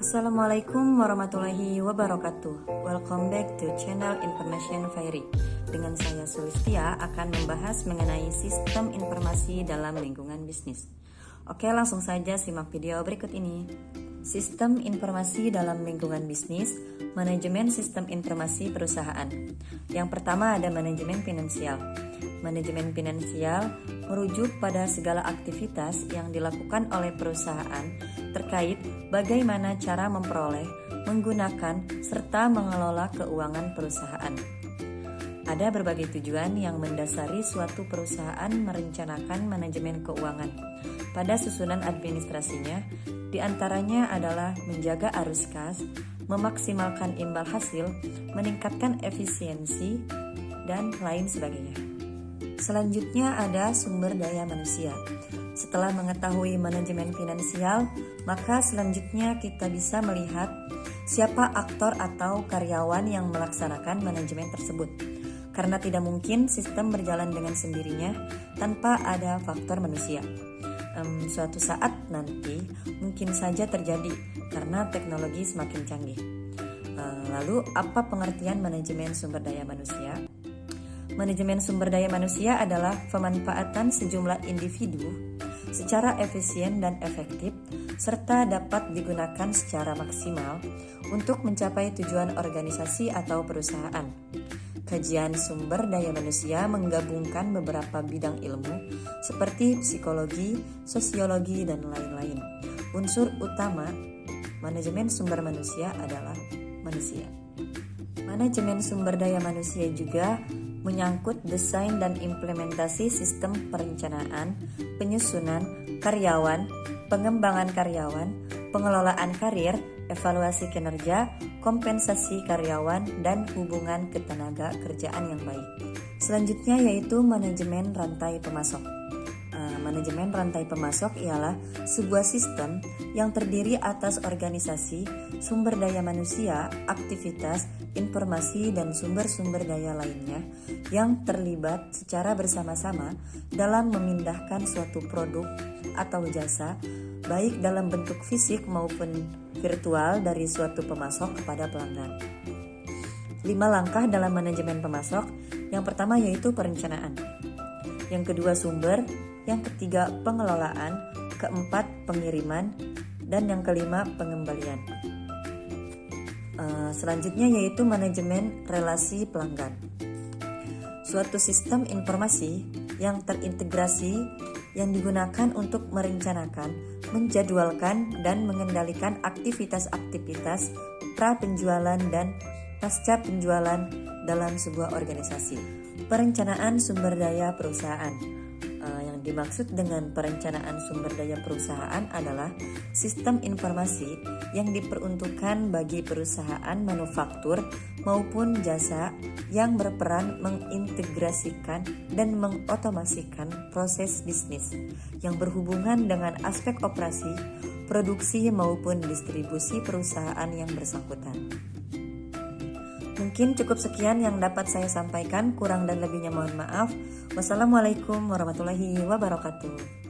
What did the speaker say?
Assalamualaikum warahmatullahi wabarakatuh. Welcome back to channel Information Fairy. Dengan saya Sulistia akan membahas mengenai sistem informasi dalam lingkungan bisnis. Oke, langsung saja simak video berikut ini. Sistem informasi dalam lingkungan bisnis, manajemen sistem informasi perusahaan. Yang pertama ada manajemen finansial. Manajemen finansial merujuk pada segala aktivitas yang dilakukan oleh perusahaan terkait bagaimana cara memperoleh, menggunakan, serta mengelola keuangan perusahaan. Ada berbagai tujuan yang mendasari suatu perusahaan merencanakan manajemen keuangan. Pada susunan administrasinya, diantaranya adalah menjaga arus kas, memaksimalkan imbal hasil, meningkatkan efisiensi, dan lain sebagainya. Selanjutnya ada sumber daya manusia. Setelah mengetahui manajemen finansial, maka selanjutnya kita bisa melihat siapa aktor atau karyawan yang melaksanakan manajemen tersebut. Karena tidak mungkin sistem berjalan dengan sendirinya tanpa ada faktor manusia. Suatu saat nanti mungkin saja terjadi karena teknologi semakin canggih. Lalu apa pengertian manajemen sumber daya manusia? Manajemen sumber daya manusia adalah pemanfaatan sejumlah individu secara efisien dan efektif serta dapat digunakan secara maksimal untuk mencapai tujuan organisasi atau perusahaan. Kajian sumber daya manusia menggabungkan beberapa bidang ilmu seperti psikologi, sosiologi, dan lain-lain. Unsur utama manajemen sumber manusia adalah manusia. Manajemen sumber daya manusia juga menyangkut desain dan implementasi sistem perencanaan, penyusunan karyawan, pengembangan karyawan, pengelolaan karir, evaluasi kinerja, kompensasi karyawan, dan hubungan ketenaga kerjaan yang baik. Selanjutnya yaitu manajemen rantai pemasok. Manajemen rantai pemasok ialah sebuah sistem yang terdiri atas organisasi, sumber daya manusia, aktivitas, informasi, dan sumber-sumber daya lainnya yang terlibat secara bersama-sama dalam memindahkan suatu produk atau jasa, baik dalam bentuk fisik maupun virtual dari suatu pemasok kepada pelanggan. 5 langkah dalam manajemen pemasok. Yang pertama yaitu perencanaan. Yang kedua sumber, yang ketiga pengelolaan, keempat pengiriman, dan yang kelima pengembalian. Selanjutnya yaitu manajemen relasi pelanggan. Suatu sistem informasi yang terintegrasi yang digunakan untuk merencanakan, menjadwalkan, dan mengendalikan aktivitas-aktivitas pra-penjualan dan pasca penjualan dalam sebuah organisasi. Perencanaan sumber daya perusahaan. Yang dimaksud dengan perencanaan sumber daya perusahaan adalah sistem informasi yang diperuntukkan bagi perusahaan manufaktur maupun jasa yang berperan mengintegrasikan dan mengotomasikan proses bisnis yang berhubungan dengan aspek operasi, produksi maupun distribusi perusahaan yang bersangkutan. Mungkin cukup sekian yang dapat saya sampaikan, kurang dan lebihnya mohon maaf. Wassalamualaikum warahmatullahi wabarakatuh.